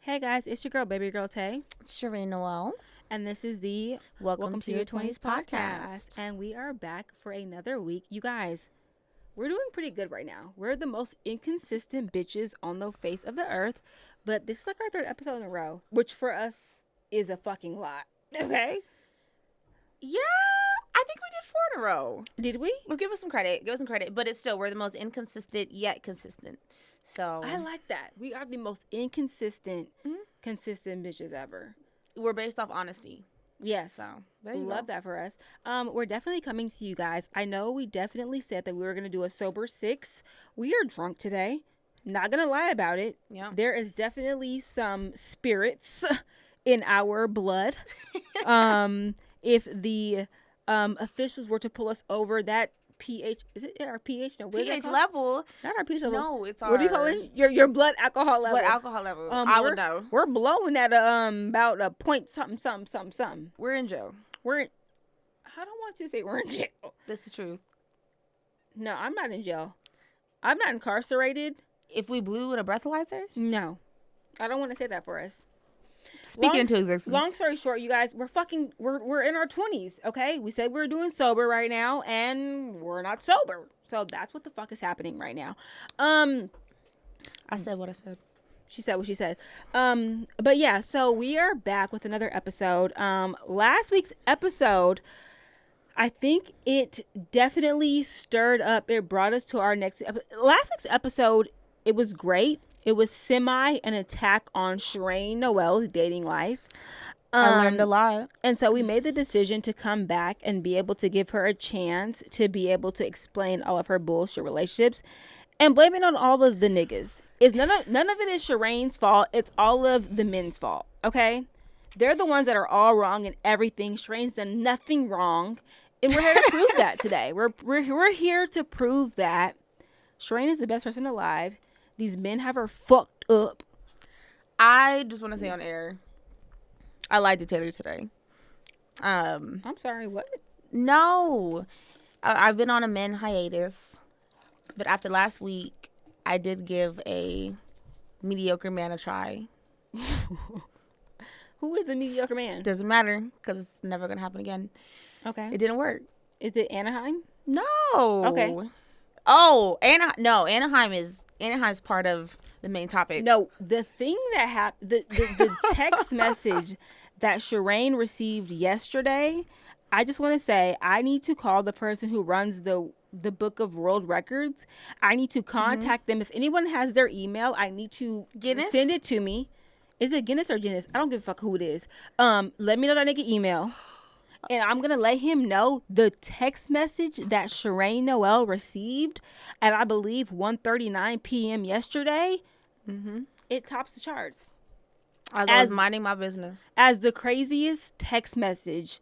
Hey guys, it's your girl, baby girl Tay. Sheraine Noel. And this is the Welcome to Your 20s podcast. And we are back for another week. You guys, we're doing pretty good right now. We're the most inconsistent bitches on the face of the earth. But this is like our third episode in a row, which for us is a fucking lot. Okay? Yeah, I think we did 4 in a row. Did we? Well, give us some credit. But it's still, we're the most inconsistent yet consistent. So I like that. We are the most inconsistent, consistent bitches ever. We're based off honesty. Yes. So there you Love go. that for us. We're definitely coming to you guys. I know we definitely said that we were going to do a sober 6. We are drunk today. Not going to lie about it. Yeah. There is definitely some spirits in our blood. If the officials were to pull us over, that pH, is it our pH? No, what is that pH called? level? Not our pH level. No, it's our... What do you call it? Your blood alcohol level. What alcohol level? I would know. We're blowing at about a point something. We're in jail. I don't want you to say we're in jail. That's the truth. No, I'm not in jail. I'm not incarcerated. If we blew in a breathalyzer? No. I don't want to say that for us. Speaking into existence. Long story short, you guys, we're in our 20s, okay? We said we're doing sober right now, and we're not sober. So that's what the fuck is happening right now. I said what I said. She said what she said. But yeah, so we are back with another episode. Last week's episode, I think it definitely stirred up. It brought us to our next last week's episode. It was great. It was an attack on Sheraine Noel's dating life. I learned a lot. And so we made the decision to come back and be able to give her a chance to be able to explain all of her bullshit relationships and blame it on all of the niggas. None of it is Sheraine's fault. It's all of the men's fault. Okay? They're the ones that are all wrong in everything. Sheraine's done nothing wrong. And we're here to prove that today. We're here to prove that Sheraine is the best person alive. These men have her fucked up. I just want to say on air, I lied to Taylor today. I'm sorry, what? No. I've been on a men hiatus. But after last week, I did give a mediocre man a try. Who is the mediocre man? Doesn't matter, because it's never going to happen again. Okay. It didn't work. Is it Anaheim? No. Okay. Oh, Anaheim's part of the main topic. No, the thing that happened, the text message that Sheraine received yesterday, I just want to say, I need to call the person who runs the Book of World Records. I need to contact them. If anyone has their email, I need to send it to me. Is it Guinness or Guinness? I don't give a fuck who it is. Let me know that nigga email. And I'm going to let him know the text message that Sheraine Noel received at, I believe, 1:39 p.m. yesterday. It tops the charts. As I was minding my business. As the craziest text message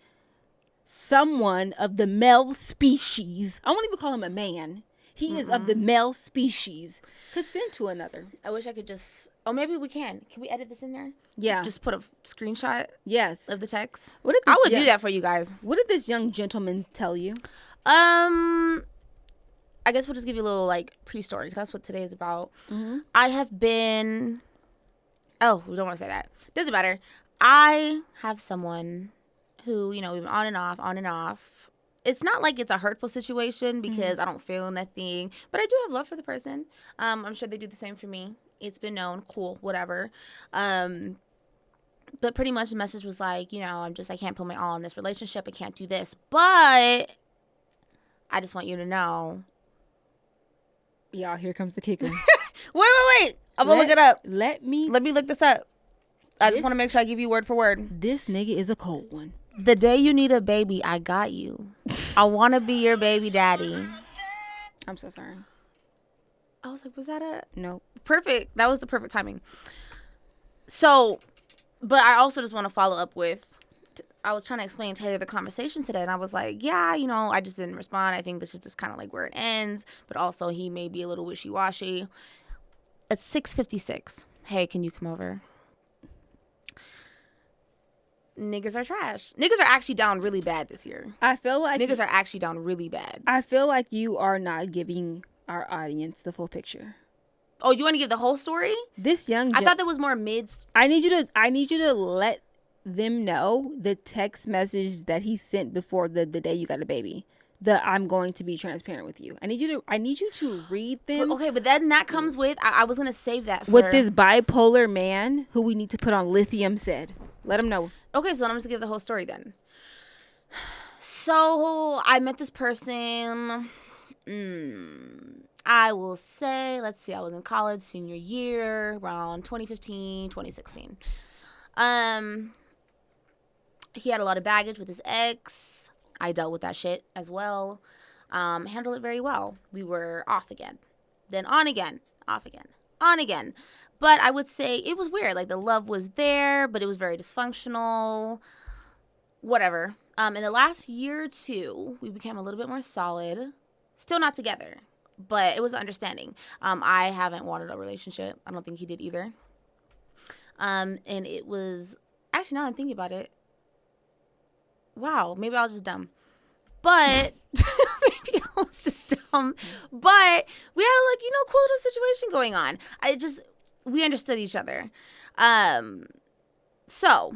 someone of the male species, I won't even call him a man. He is of the male species, could send to another. I wish I could just... Oh, maybe we can. Can we edit this in there? Yeah. Just put a screenshot Yes. of the text? I would do that for you guys. What did this young gentleman tell you? I guess we'll just give you a little, pre-story, because that's what today is about. I have been... Oh, we don't want to say that. Doesn't matter. I have someone who, we've been on and off. It's not like it's a hurtful situation because I don't feel nothing. But I do have love for the person. I'm sure they do the same for me. It's been known. Cool. Whatever. But pretty much the message was like, I can't put my all in this relationship. I can't do this. But I just want you to know. Y'all, here comes the kicker. Wait. I'm going to look it up. Let me look this up. I just want to make sure I give you word for word. This nigga is a cold one. The day you need a baby, I got you. I want to be your baby daddy. I'm so sorry. I was like, was that a... No. Perfect. That was the perfect timing. So, but I also just want to follow up with... I was trying to explain to Taylor the conversation today, and I was like, yeah, I just didn't respond. I think this is just kind of like where it ends. But also, he may be a little wishy-washy. It's 6:56. Hey, can you come over? Niggas are trash. Niggas are actually down really bad this year. I feel like niggas are actually down really bad. I feel like you are not giving our audience the full picture. Oh, you want to give the whole story? This young I thought that was more mid. I need you to let them know the text message that he sent before the day you got a baby. I'm going to be transparent with you. I need you to read them. Okay, but then that comes with I was gonna save that for what this bipolar man who we need to put on lithium said. Let him know. Okay, so I'm just gonna give the whole story then. So I met this person. I will say, let's see, I was in college, senior year, around 2015, 2016. He had a lot of baggage with his ex. I dealt with that shit as well. Handled it very well. We were off again. Then on again. Off again. On again. But I would say it was weird. Like, the love was there, but it was very dysfunctional. Whatever. In the last year or two, we became a little bit more solid. Still not together, but it was understanding. I haven't wanted a relationship. I don't think he did either. And it was... Actually, now that I'm thinking about it, wow, maybe I was just dumb. But maybe I was just dumb. But we had a, cool little situation going on. We understood each other. So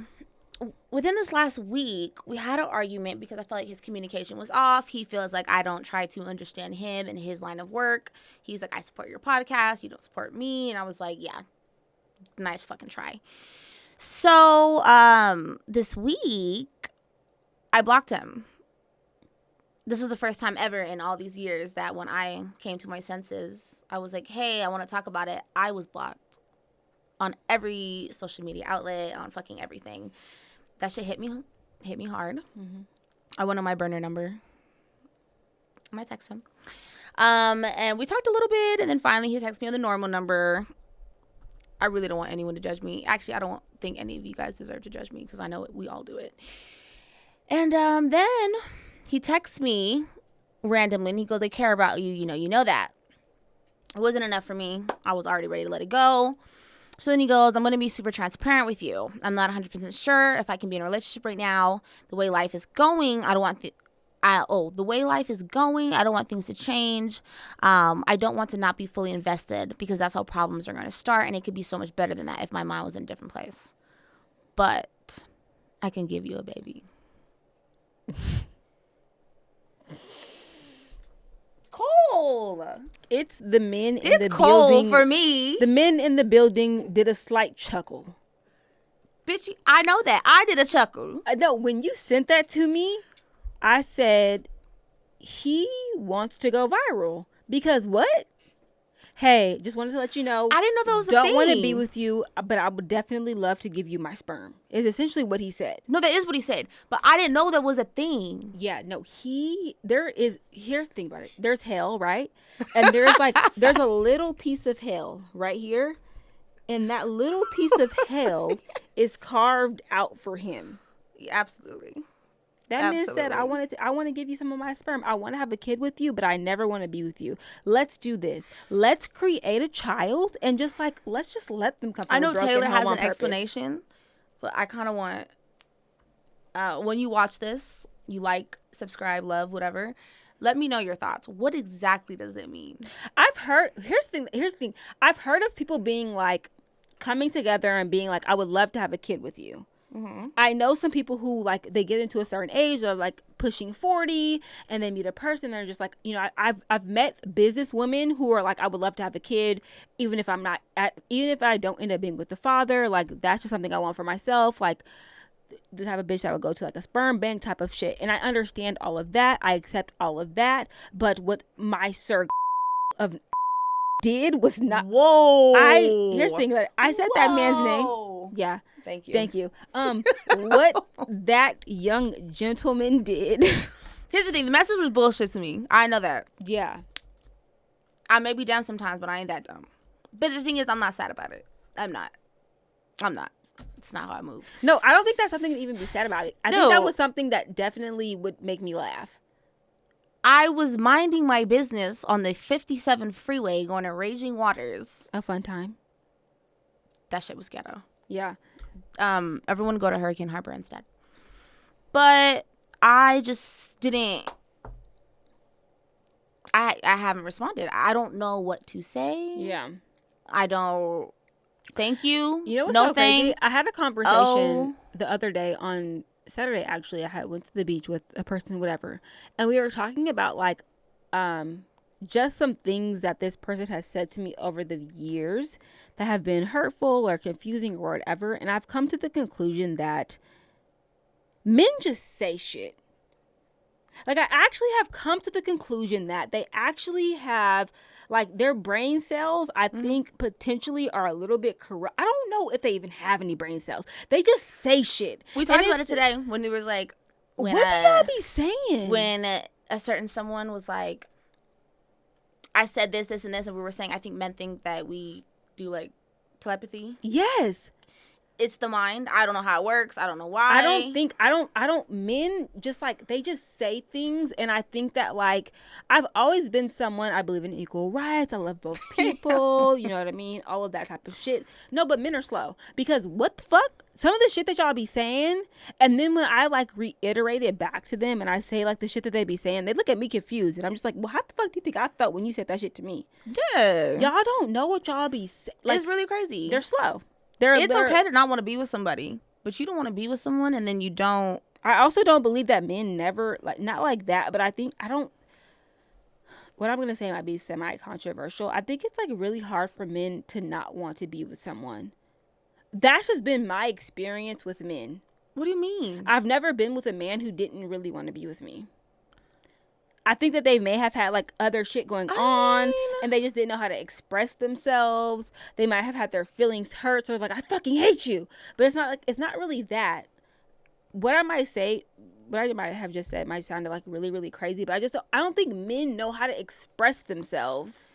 within this last week, we had an argument because I felt like his communication was off. He feels like I don't try to understand him and his line of work. He's like, I support your podcast. You don't support me. And I was like, yeah, nice fucking try. So this week, I blocked him. This was the first time ever in all these years that when I came to my senses, I was like, hey, I want to talk about it. I was blocked on every social media outlet, on fucking everything. That shit hit me hard. Mm-hmm. I went on my burner number. I might text him. And we talked a little bit, and then finally he texted me on the normal number. I really don't want anyone to judge me. Actually, I don't think any of you guys deserve to judge me because I know we all do it. And then he texts me randomly, and he goes, they care about you. You know that. It wasn't enough for me. I was already ready to let it go. So then he goes, I'm going to be super transparent with you. I'm not 100% sure if I can be in a relationship right now. The way life is going, I don't want the way life is going, I don't want things to change. I don't want to not be fully invested because that's how problems are going to start. And it could be so much better than that if my mind was in a different place. But I can give you a baby. Cold. It's the men in it's the cold building. For me. The men in the building did a slight chuckle. Bitch, I know that. I did a chuckle. No, when you sent that to me, I said, he wants to go viral. Because what? Hey, just wanted to let you know. I didn't know that was a thing. Don't want to be with you, but I would definitely love to give you my sperm. Is essentially what he said. No, that is what he said. But I didn't know that was a thing. Yeah, no, here's the thing about it. There's hell, right? And there's a little piece of hell right here. And that little piece of hell is carved out for him. Yeah, absolutely. That man said, I want to give you some of my sperm. I want to have a kid with you, but I never want to be with you. Let's do this. Let's create a child and let's just let them come from I know Taylor has an purpose. explanation, but I kind of want, when you watch this, you like, subscribe, love, whatever, let me know your thoughts. What exactly does it mean? Here's the thing. I've heard of people being like, coming together and being like, I would love to have a kid with you. Mm-hmm. I know some people who they get into a certain age or pushing 40 and they meet a person. They're just I've met business women who are like, I would love to have a kid, even if I don't end up being with the father. That's just something I want for myself. The type of bitch that would go to a sperm bank type of shit. And I understand all of that. I accept all of that. But what my sir of did was not. Whoa. Here's the thing. I said that man's name. Yeah. Thank you. What that young gentleman did. Here's the thing. The message was bullshit to me. I know that. Yeah. I may be dumb sometimes, but I ain't that dumb. But the thing is, I'm not sad about it. I'm not. It's not how I move. No, I don't think that's something to even be sad about it. I think that was something that definitely would make me laugh. I was minding my business on the 57 freeway going to Raging Waters. A fun time. That shit was ghetto. Yeah. Everyone go to Hurricane Harbor instead. But I just didn't. I haven't responded. I don't know what to say. Yeah. I don't. Thank you. You know what's no so crazy? thanks. I had a conversation the other day on Saturday. Actually, I went to the beach with a person, whatever, and we were talking about like, just some things that this person has said to me over the years that have been hurtful or confusing or whatever. And I've come to the conclusion that men just say shit. Like, I actually have come to the conclusion that they actually have, like, their brain cells, I think, potentially are a little bit corrupt. I don't know if they even have any brain cells. They just say shit. We talked about it today when it was like, what do y'all be saying? When a certain someone was like, I said this, this, and this, and we were saying, I think men think that we do, like, telepathy. Yes. It's the mind. I don't know how it works. I don't know why. Men just like, they just say things. And I think that, like, I've always been someone, I believe in equal rights. I love both people. You know what I mean? All of that type of shit. No, but men are slow. Because what the fuck? Some of the shit that y'all be saying, and then when I, like, reiterate it back to them and I say, like, the shit that they be saying, they look at me confused. And I'm just like, well, how the fuck do you think I felt when you said that shit to me? Yeah. Y'all don't know what y'all be saying. Like, it's really crazy. They're slow. It's okay to not want to be with somebody, but you don't want to be with someone and then you don't. I also don't believe that men never, like, not like that, but I think, what I'm going to say might be semi-controversial. I think it's, like, really hard for men to not want to be with someone. That's just been my experience with men. What do you mean? I've never been with a man who didn't really want to be with me. I think that they may have had, like, other shit going on, and they just didn't know how to express themselves. They might have had their feelings hurt, so like, I fucking hate you. But it's not really that. What I might say, what I might have just said might sound like really, really crazy, but I don't think men know how to express themselves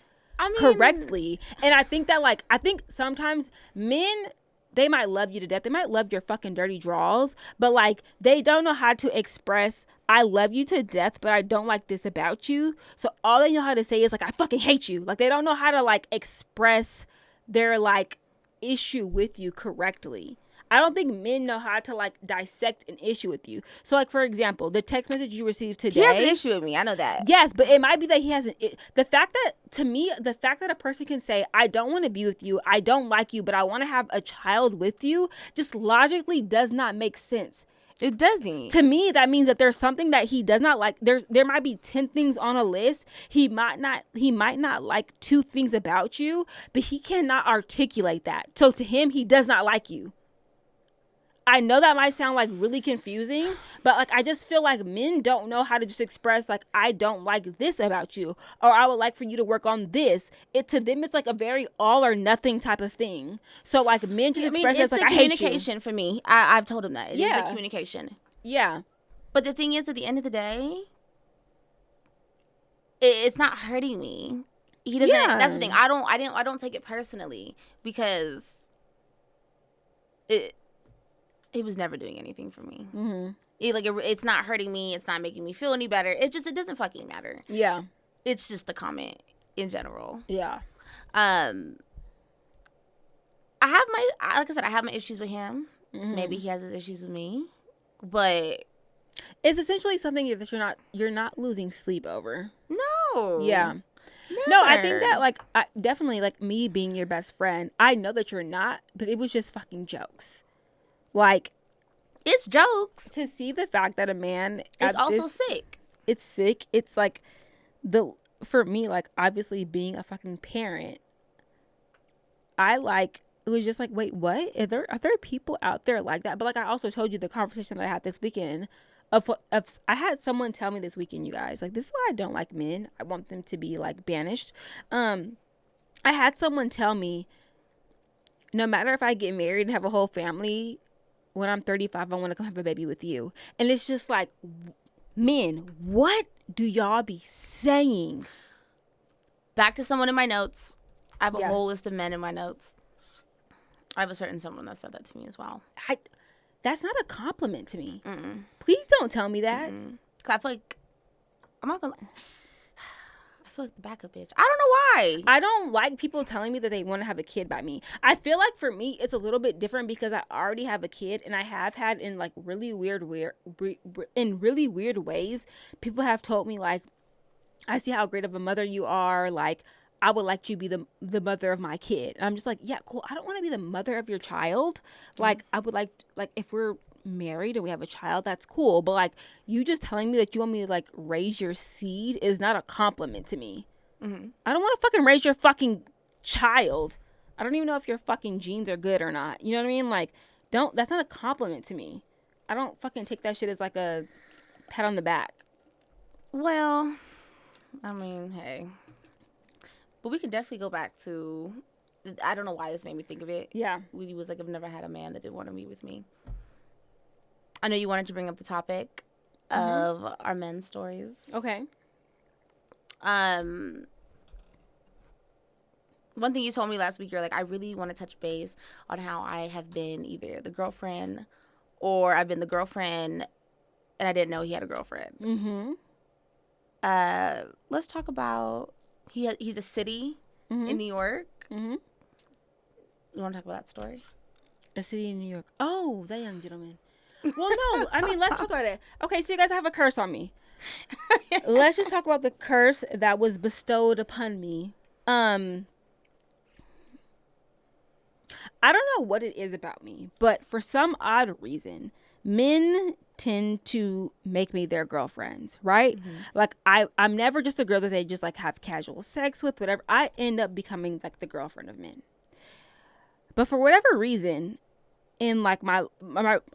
correctly. And I think that, like, sometimes men, they might love you to death. They might love your fucking dirty draws, but, like, they don't know how to express, I love you to death, but I don't like this about you. So all they know how to say is, like, I fucking hate you. Like, they don't know how to, like, express their, like, issue with you correctly. I don't think men know how to, like, dissect an issue with you. So, like, for example, the text message you received today. He has an issue with me. I know that. Yes, but it might be that he has the fact that a person can say, I don't want to be with you, I don't like you, but I want to have a child with you, just logically does not make sense. It doesn't. To me, that means that there's something that he does not like. There might be 10 things on a list. He might not like 2 things about you, but he cannot articulate that. So to him, he does not like you. I know that might sound, like, really confusing, but, like, I just feel like men don't know how to just express, like, I don't like this about you, or I would like for you to work on this. To them, it's like a very all or nothing type of thing. So, like, men just express it as, like, I hate you. It's the communication for me. I've told him that. It is the communication. Yeah. But the thing is, at the end of the day, it's not hurting me. He doesn't. Yeah. That's the thing. I don't take it personally because he was never doing anything for me. Mm-hmm. It's not hurting me. It's not making me feel any better. It doesn't fucking matter. Yeah. It's just the comment in general. Yeah. I have my issues with him. Mm-hmm. Maybe he has his issues with me, but it's essentially something that you're not losing sleep over. No. Yeah. Never. No, I think that, like, definitely, like, me being your best friend, I know that you're not, but it was just fucking jokes. Like, it's jokes. To see the fact that a man, it's also sick. It's sick. It's like for me, like, obviously being a fucking parent, it was just like, wait, what? Are there people out there like that? But, like, I also told you the conversation that I had this weekend I had someone tell me this weekend, you guys, like, this is why I don't like men. I want them to be, like, banished. I had someone tell me, no matter if I get married and have a whole family, when I'm 35, I want to come have a baby with you. And it's just like, men, what do y'all be saying? Back to someone in my notes. I have a whole list of men in my notes. I have a certain someone that said that to me as well. That's not a compliment to me. Mm-mm. Please don't tell me that. Mm-mm. 'Cause I feel like, I'm not gonna. I feel like the backup bitch. I don't know why. I don't like people telling me that they want to have a kid by me. I feel like for me, it's a little bit different because I already have a kid, and I have had in, like, really weird ways. People have told me, like, I see how great of a mother you are. Like, I would like you to be the mother of my kid. And I'm just like, yeah, cool. I don't want to be the mother of your child. Like, I would like if we're married and we have a child, that's cool. But like, you just telling me that you want me to like raise your seed is not a compliment to me. I don't want to fucking raise your fucking child. I don't even know if your fucking genes are good or not. You know what I mean? Like, that's not a compliment to me. I don't fucking take that shit as like a pat on the back. Well, I mean, hey. But we can definitely go back to, I don't know why this made me think of it. Yeah. We was like, I've never had a man that didn't want to meet with me. I know you wanted to bring up the topic of our men's stories. Okay. One thing you told me last week, you're like, I really want to touch base on how I have been either the girlfriend or I've been the girlfriend and I didn't know he had a girlfriend. Let's talk about, he's a city in New York. You want to talk about that story? A city in New York. Oh, that young gentleman. Well, no, I mean, let's talk about it. Okay, so you guys have a curse on me. Let's just talk about the curse that was bestowed upon me. I don't know what it is about me, but for some odd reason, men tend to make me their girlfriends, right? Like, I'm never just a girl that they just like have casual sex with, whatever. I end up becoming like the girlfriend of men. But for whatever reason, in like my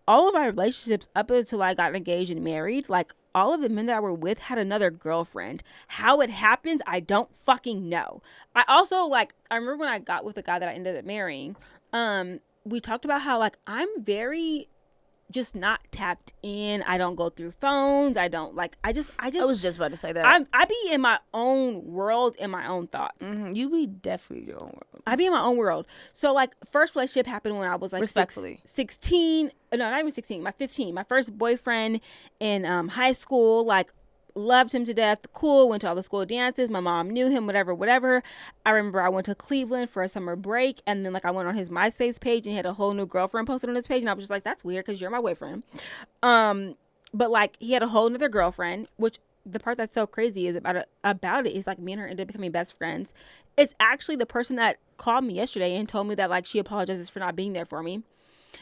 all of my relationships up until I got engaged and married, like all of the men that I were with had another girlfriend. How it happens, I don't fucking know. I also like, I remember when I got with the guy that I ended up marrying, we talked about how like I'm very just not tapped in. I don't go through phones. I don't like, I was just about to say that. I be in my own world, in my own thoughts. You be definitely your own world. I be in my own world. So like, first relationship happened when I was like 16. No, not even 16. My 15. My first boyfriend in high school. Like, loved him to death. Cool. Went to all the school dances. My mom knew him. Whatever. I remember I went to Cleveland for a summer break, and then like I went on his MySpace page and he had a whole new girlfriend posted on his page, and I was just like, that's weird because you're my boyfriend. But like he had a whole nother girlfriend, which the part that's so crazy is about it is like me and her ended up becoming best friends. It's actually the person that called me yesterday and told me that like she apologizes for not being there for me.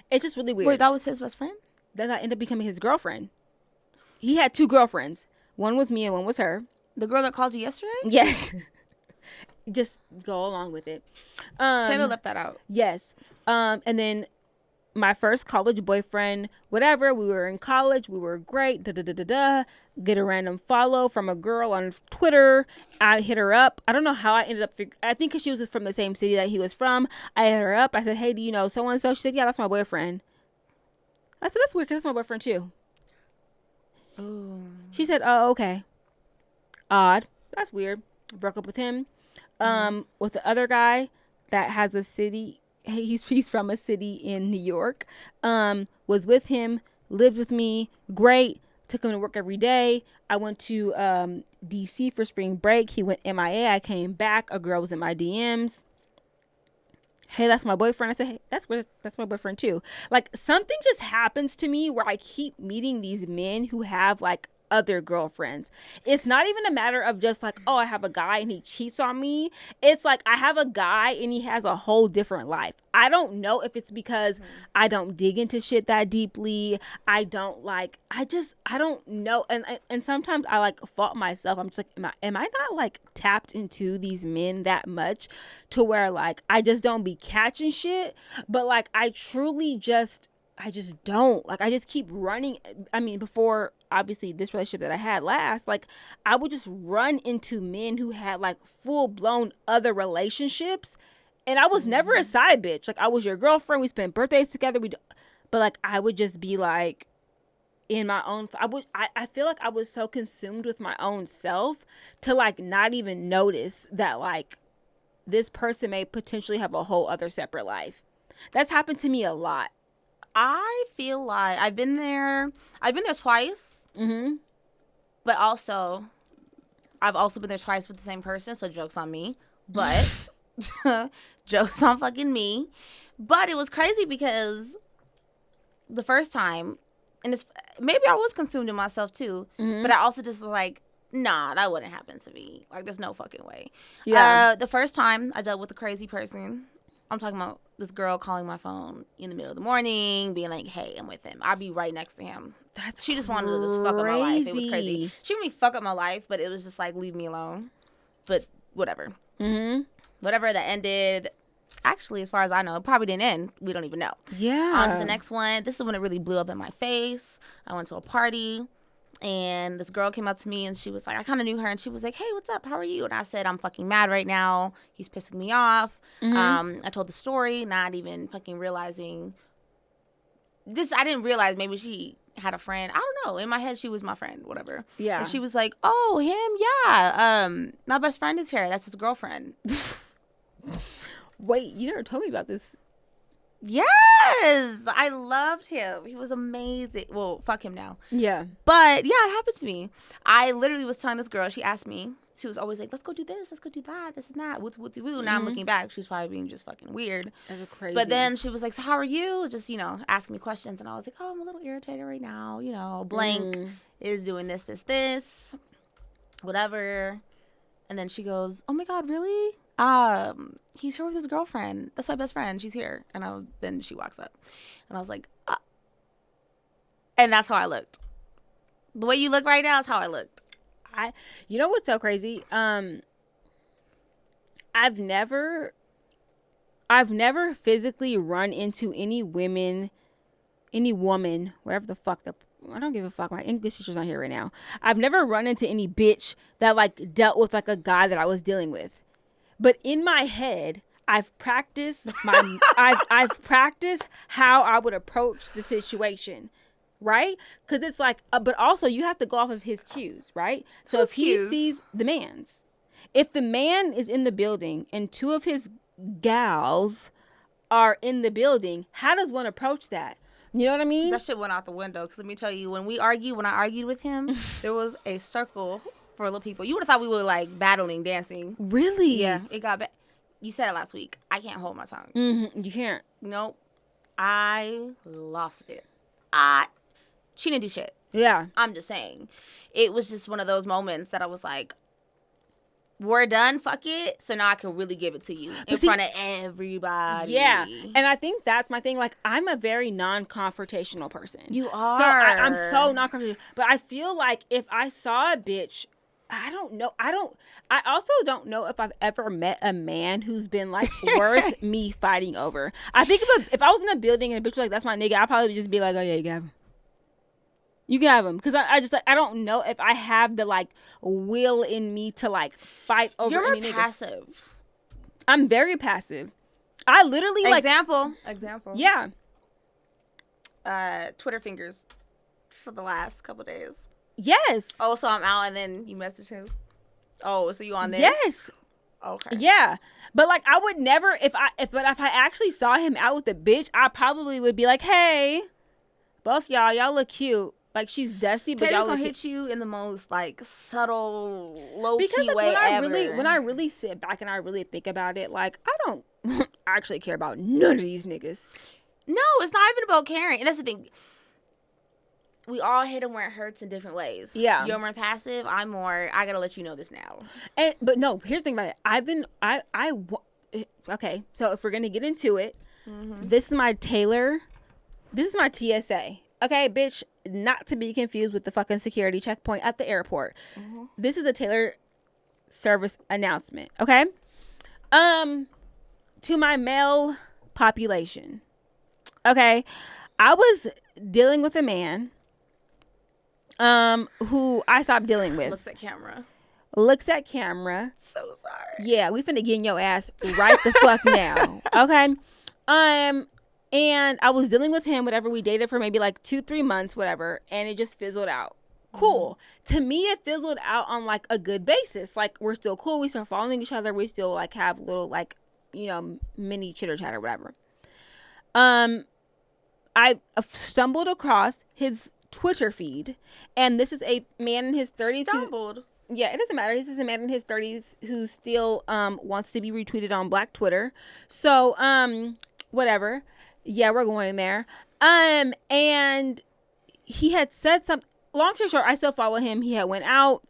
It's just really weird. Wait, that was his best friend? Then I ended up becoming his girlfriend. He had two girlfriends. One was me and one was her. The girl that called you yesterday? Yes. Just go along with it. Taylor left that out. Yes. And then my first college boyfriend, whatever, we were in college, we were great, get a random follow from a girl on Twitter. I hit her up. I don't know how I ended up, I think because she was from the same city that he was from. I hit her up. I said, hey, do you know so-and-so? She said, yeah, that's my boyfriend. I said, that's weird because that's my boyfriend too. Ooh. She said, oh, okay. Odd. That's weird. Broke up with him. With the other guy that has a city, he's from a city in New York, was with him, lived with me, great, took him to work every day. I went to DC for spring break. He went MIA. I came back. A girl was in my DMs. Hey, that's my boyfriend. I said, hey, that's my boyfriend too. Like, something just happens to me where I keep meeting these men who have like other girlfriends. It's not even a matter of just like, oh, I have a guy and he cheats on me. It's like I have a guy and he has a whole different life. I don't know if it's because I don't dig into shit that deeply. I don't know. And sometimes I like fault myself. I'm just like, am I not like tapped into these men that much to where like I just don't be catching shit? But like I just don't. Like, I just keep running. I mean, before, obviously, this relationship that I had last, like, I would just run into men who had, like, full-blown other relationships. And I was never a side bitch. Like, I was your girlfriend. We spent birthdays together. But, like, I would just be, like, in my own... I feel like I was so consumed with my own self to, like, not even notice that, like, this person may potentially have a whole other separate life. That's happened to me a lot. I feel like I've been there twice. But also, I've also been there twice with the same person, so joke's on me. But, joke's on fucking me. But it was crazy because the first time, and it's maybe I was consumed in myself too, but I also just like, Nah, that wouldn't happen to me. Like, there's no fucking way. Yeah. The first time I dealt with a crazy person, I'm talking about this girl calling my phone in the middle of the morning, being like, hey, I'm with him. I'd be right next to him. She just wanted to just fuck up my life. It was crazy. She made me fuck up my life, but it was just like, leave me alone. But whatever. Mm-hmm. Whatever that ended. Actually, as far as I know, it probably didn't end. We don't even know. Yeah. On to the next one. This is when it really blew up in my face. I went to a party. And this girl came up to me and she was like, I kind of knew her. And she was like, hey, what's up? How are you? And I said, I'm fucking mad right now. He's pissing me off. Mm-hmm. I told the story, not even fucking realizing. I didn't realize maybe she had a friend. I don't know. In my head, she was my friend, whatever. Yeah. And she was like, oh, him? Yeah. My best friend is here. That's his girlfriend. Wait, you never told me about this. Yes, I loved him. He was amazing. Well, fuck him now. Yeah. But yeah, it happened to me. I literally was telling this girl, she asked me, she was always like, let's go do this, let's go do that, this and that, wootsy woo. Now I'm looking back, she's probably being just fucking weird. That's crazy. But then she was like, so how are you? Just, asking me questions. And I was like, oh, I'm a little irritated right now. Blank is doing this, whatever. And then she goes, oh my God, really? He's here with his girlfriend. That's my best friend. She's here. And then she walks up. And I was like, and that's how I looked. The way you look right now is how I looked. You know what's so crazy? I've never physically run into any woman, whatever the fuck I don't give a fuck. My English teacher's not here right now. I've never run into any bitch that like dealt with like a guy that I was dealing with. But in my head, I've practiced I've practiced how I would approach the situation, right? Because it's like, but also you have to go off of his cues, right? So if he sees if the man is in the building and two of his gals are in the building, how does one approach that? You know what I mean? That shit went out the window. Because let me tell you, when I argued with him, there was a circle for little people. You would have thought we were like battling, dancing. Really? Yeah, it got bad. You said it last week. I can't hold my tongue. Mm-hmm. You can't. Nope. I lost it. She didn't do shit. Yeah. I'm just saying. It was just one of those moments that I was like, we're done, fuck it. So now I can really give it to you in front of everybody. Yeah. And I think that's my thing. Like, I'm a very non-confrontational person. You are. So I'm so non-confrontational. But I feel like if I saw a bitch, I don't know. I also don't know if I've ever met a man who's been like worth me fighting over. I think if I was in a building and a bitch was like, that's my nigga, I'd probably just be like, oh yeah, you can have him. You can have him. Because I just like, I don't know if I have the like will in me to like fight over You're any more nigga. passive. I'm very passive. I literally like. Example. Yeah. Twitter fingers for the last couple days. Yes. Oh, so I'm out and then you message him. Oh, so you on this? Yes. Okay. Yeah. But like I would never if I actually saw him out with a bitch, I probably would be like, hey, both y'all look cute. Like she's dusty, but y'all gonna look hit you in the most like subtle, low because key like, way when I really sit back and I really think about it, like I don't actually care about none of these niggas. No, it's not even about caring. And that's the thing. We all hit them where it hurts in different ways. Yeah. You're more passive. I'm more, I gotta let you know this now. But no, here's the thing about it. Okay, so if we're gonna get into it, this is my TSA. Okay, bitch, not to be confused with the fucking security checkpoint at the airport. This is a Taylor service announcement. Okay, to my male population. Okay, I was dealing with a man who I stopped dealing with. Looks at camera. So sorry. Yeah, we finna get in your ass right the fuck now. Okay. And I was dealing with him, whatever, we dated for maybe like 2-3 months, whatever, and it just fizzled out. Cool. To me, it fizzled out on like a good basis. Like we're still cool, we still following each other, we still like have little like, mini chitter chatter, whatever. I stumbled across his Twitter feed, and this is a man in his 30s. Yeah, it doesn't matter. This is a man in his 30s who still wants to be retweeted on Black Twitter. So, whatever. Yeah, we're going there. And he had said something. Long story short, I still follow him. He had went out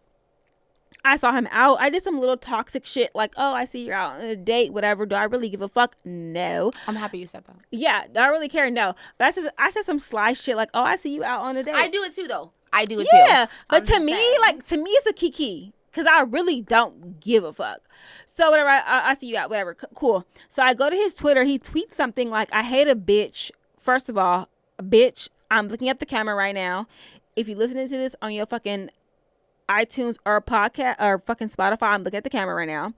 I saw him out. I did some little toxic shit like, oh, I see you're out on a date, whatever. Do I really give a fuck? No. I'm happy you said that. Yeah, do I really care? No. But I said some sly shit like, oh, I see you out on a date. I do it too, though. I do it too. Yeah, but to me, it's a kiki. Because I really don't give a fuck. So whatever, I see you out, whatever. Cool. So I go to his Twitter. He tweets something like, I hate a bitch. First of all, a bitch, I'm looking at the camera right now. If you're listening to this on your fucking iTunes or podcast or fucking Spotify, I'm looking at the camera right now.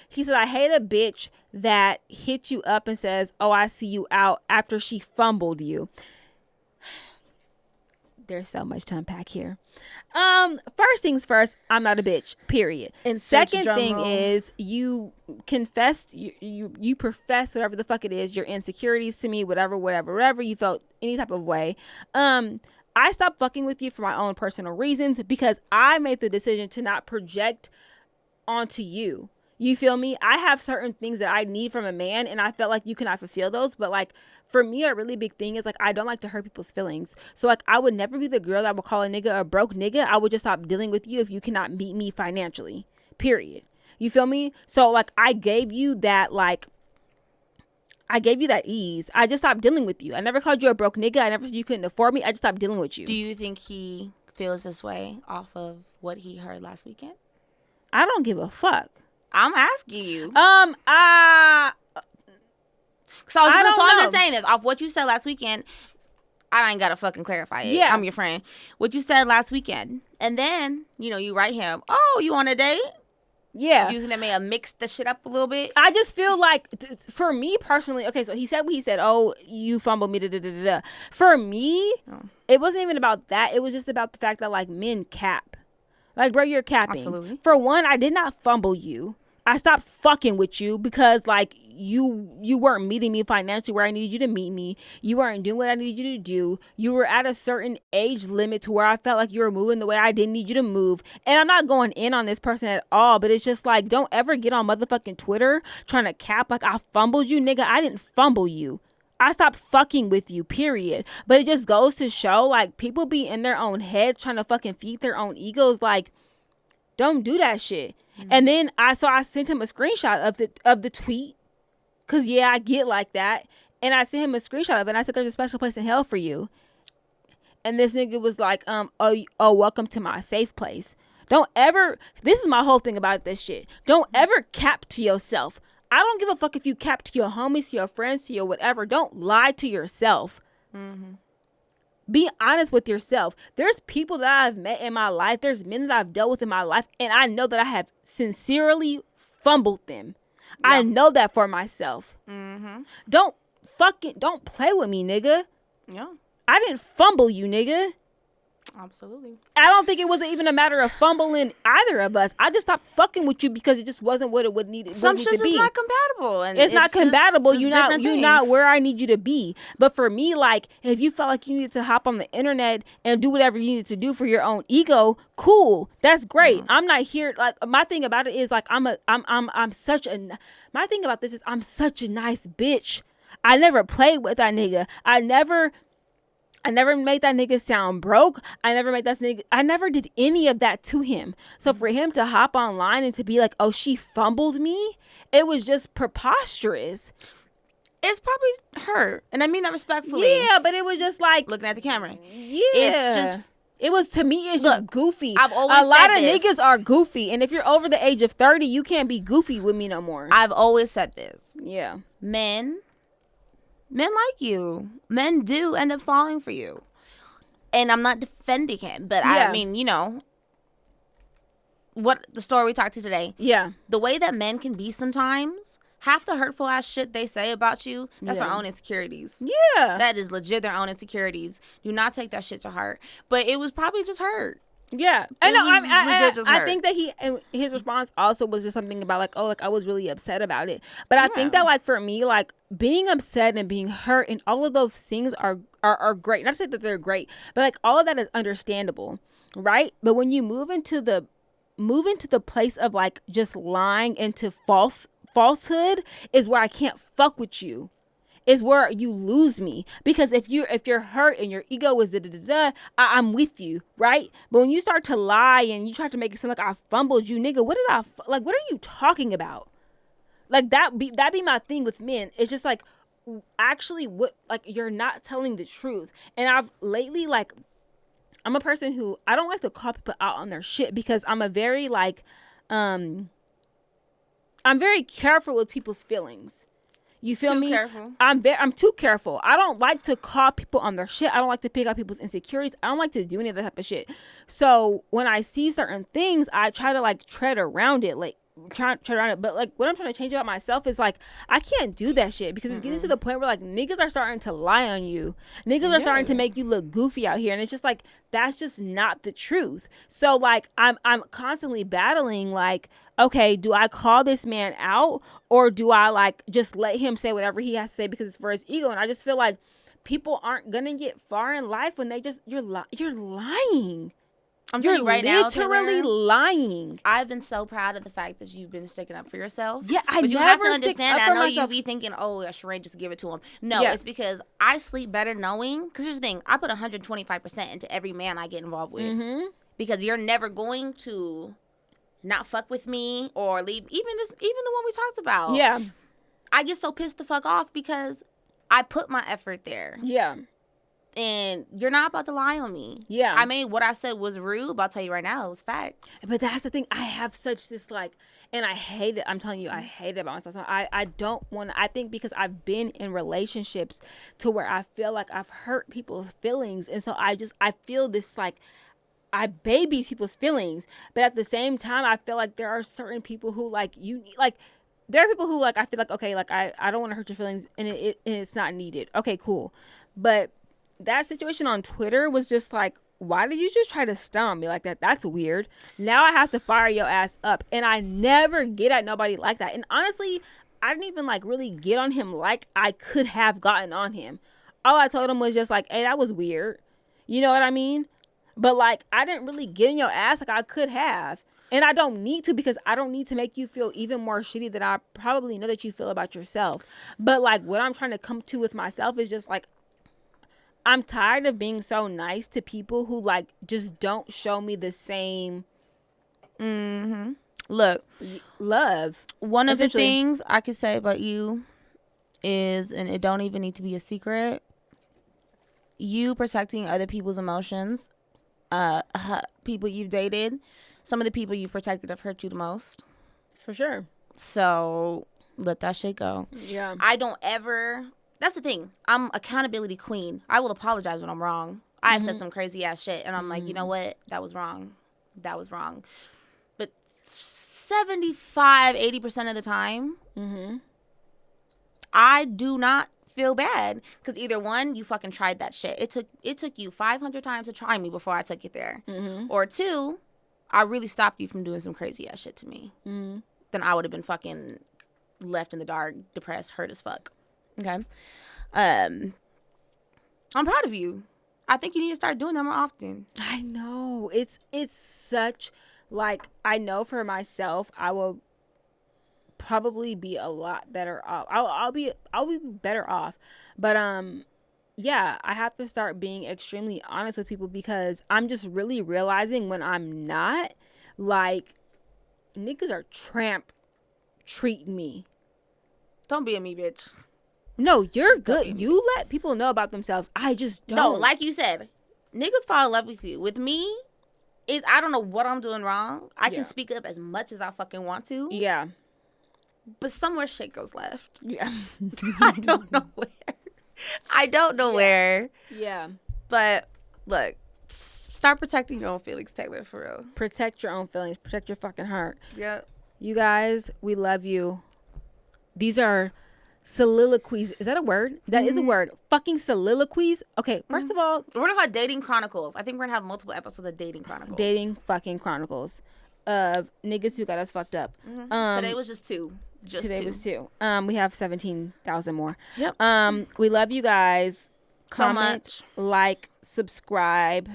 He said, I hate a bitch that hits you up and says, oh, I see you out after she fumbled you. There's so much to unpack here. First things first, I'm not a bitch, period. And second thing is, you confessed, you professed whatever the fuck it is, your insecurities to me, whatever you felt any type of way. I stopped fucking with you for my own personal reasons because I made the decision to not project onto you. You feel me? I have certain things that I need from a man, and I felt like you cannot fulfill those. But like, for me, a really big thing is like, I don't like to hurt people's feelings. So like, I would never be the girl that would call a nigga a broke nigga. I would just stop dealing with you if you cannot meet me financially, period. You feel me? So like, I gave you that ease. I just stopped dealing with you. I never called you a broke nigga. I never said you couldn't afford me. I just stopped dealing with you. Do you think he feels this way off of what he heard last weekend? I don't give a fuck. I'm asking you. So I'm just saying this off what you said last weekend. I ain't gotta fucking clarify it. Yeah, I'm your friend. What you said last weekend, and then you write him. Oh, you on a date? Yeah. Do you think that may have mixed the shit up a little bit? I just feel like, for me personally, okay, so he said what he said. Oh, you fumbled me. Da, da, da, da, da. For me, It wasn't even about that. It was just about the fact that like men cap. Like, bro, you're capping. Absolutely. For one, I did not fumble you. I stopped fucking with you because like you weren't meeting me financially where I needed you to meet me. You weren't doing what I needed you to do. You were at a certain age limit to where I felt like you were moving the way I didn't need you to move. And I'm not going in on this person at all, but it's just like, don't ever get on motherfucking Twitter trying to cap like I fumbled you, nigga. I didn't fumble you. I stopped fucking with you, period. But it just goes to show like people be in their own heads trying to fucking feed their own egos. Like, don't do that shit. Mm-hmm. And then I sent him a screenshot of the tweet. Cause yeah, I get like that. And I sent him a screenshot of it and I said, there's a special place in hell for you. And this nigga was like, oh, welcome to my safe place. Don't ever, this is my whole thing about this shit. Don't ever cap to yourself. I don't give a fuck if you cap to your homies, to your friends, to your whatever. Don't lie to yourself. Mm-hmm. Be honest with yourself. There's people that I've met in my life. There's men that I've dealt with in my life. And I know that I have sincerely fumbled them. Yeah. I know that for myself. Mm-hmm. Don't play with me, nigga. Yeah. I didn't fumble you, nigga. Absolutely. I don't think it was even a matter of fumbling either of us. I just stopped fucking with you because it just wasn't what it would need to be. Some shit is not compatible. And it's not compatible. You're not where I need you to be. But for me, like, if you felt like you needed to hop on the internet and do whatever you needed to do for your own ego, cool. That's great. Mm-hmm. I'm not here. Like, my thing about it is like, my thing about this is I'm such a nice bitch. I never played with that nigga. I never made that nigga sound broke. I never did any of that to him. So for him to hop online and to be like, oh, she fumbled me, it was just preposterous. It's probably her. And I mean that respectfully. Yeah, but it was just like, looking at the camera. Yeah. To me, it's just goofy. I've always a lot of niggas are goofy. And if you're over the age of 30, you can't be goofy with me no more. I've always said this. Yeah. Men like you. Men do end up falling for you. And I'm not defending him, but yeah. I mean, what the story we talked to today. Yeah. The way that men can be sometimes, half the hurtful ass shit they say about you, that's their own insecurities. Yeah. That is legit their own insecurities. Do not take that shit to heart. But it was probably just hurt. Yeah, I know. I think that his response also was just something about like, oh, like I was really upset about it. But I think that like for me, like being upset and being hurt and all of those things are great. Not to say that they're great, but like all of that is understandable, right? But when you move into the place of like just lying into falsehood is where I can't fuck with you. is where you lose me. Because if you're hurt and your ego is I'm with you, right? But when you start to lie and you try to make it sound like I fumbled you, nigga, what are you talking about? Like that be my thing with men. It's just like, actually, what, like, you're not telling the truth. And I've lately, like, I'm a person who, I don't like to call people out on their shit, because I'm a very, like, I'm very careful with people's feelings. You feel me? Careful. I'm too careful. I don't like to call people on their shit. I don't like to pick out people's insecurities. I don't like to do any of that type of shit. So when I see certain things, I try to, like, tread around it, like, try around it. But, like, what I'm trying to change about myself is, like, I can't do that shit, because it's getting to the point where, like, niggas are starting to lie on you. Niggas are starting to make you look goofy out here, and it's just like, that's just not the truth. So, like, I'm constantly battling, like, okay, do I call this man out, or do I, like, just let him say whatever he has to say because it's for his ego? And I just feel like people aren't gonna get far in life when they just, you're lying. I'm telling you right now, literally lying. I've been so proud of the fact that you've been sticking up for yourself. Yeah, but you have to understand that. I know you be thinking, oh, Sheraine, just give it to him. No, it's because I sleep better knowing. Because here's the thing, I put 125% into every man I get involved with. Because you're never going to not fuck with me or leave. Even the one we talked about. Yeah, I get so pissed the fuck off because I put my effort there. Yeah. And you're not about to lie on me. Yeah. I mean, what I said was rude, but I'll tell you right now, it was facts. But that's the thing. I have such this, like, and I hate it. I'm telling you, I hate it about myself. So I don't want to, I think because I've been in relationships to where I feel like I've hurt people's feelings. And so I feel this, like, I baby people's feelings. But at the same time, I feel like there are certain people who, like, there are people who, like, I feel like, okay, like, I don't want to hurt your feelings, and it's not needed. Okay, cool. But that situation on Twitter was just like, why did you just try to stun on me like that? That's weird. Now I have to fire your ass up. And I never get at nobody like that. And honestly, I didn't even, like, really get on him like I could have gotten on him. All I told him was just like, hey, that was weird. You know what I mean? But, like, I didn't really get in your ass like I could have. And I don't need to, because I don't need to make you feel even more shitty than I probably know that you feel about yourself. But, like, what I'm trying to come to with myself is just, like, I'm tired of being so nice to people who, like, just don't show me the same Look, love. One of the things I could say about you is, and it don't even need to be a secret, you protecting other people's emotions, people you've dated, some of the people you've protected have hurt you the most. For sure. So let that shit go. Yeah. I don't ever... That's the thing. I'm accountability queen. I will apologize when I'm wrong. I've said some crazy ass shit, and I'm like, you know what? That was wrong. That was wrong. But 75-80% of the time, I do not feel bad, because either one, you fucking tried that shit. It took you 500 times to try me before I took it there, or two, I really stopped you from doing some crazy ass shit to me. Then I would have been fucking left in the dark, depressed, hurt as fuck. Okay. I'm proud of you. I think you need to start doing that more often. I know. It's such, like, I know for myself, I will probably be a lot better off. I'll be better off. But yeah, I have to start being extremely honest with people, because I'm just really realizing when I'm not, like, niggas are tramp treating me. Don't be a me, bitch. No, you're good. You let people know about themselves. I just don't. No, like you said, niggas fall in love with you. With me, I don't know what I'm doing wrong. I can speak up as much as I fucking want to. Yeah. But somewhere shit goes left. Yeah. I don't know where. I don't know where. Yeah. But look, start protecting your own feelings, Taylor, for real. Protect your own feelings. Protect your fucking heart. Yep. You guys, we love you. These are soliloquies. Is that a word? That is a word. Fucking soliloquies. Okay, first of all, we're gonna have dating chronicles. I think we're gonna have multiple episodes of dating chronicles. Dating fucking chronicles of niggas who got us fucked up. Today was just two. Today was two. We have 17,000 more. Yep. We love you guys. Comment, so much. Like, subscribe,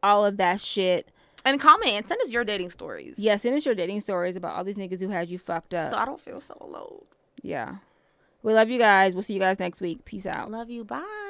all of that shit. And comment and send us your dating stories. Yeah, send us your dating stories about all these niggas who had you fucked up. So I don't feel so alone. Yeah. We love you guys. We'll see you guys next week. Peace out. Love you. Bye.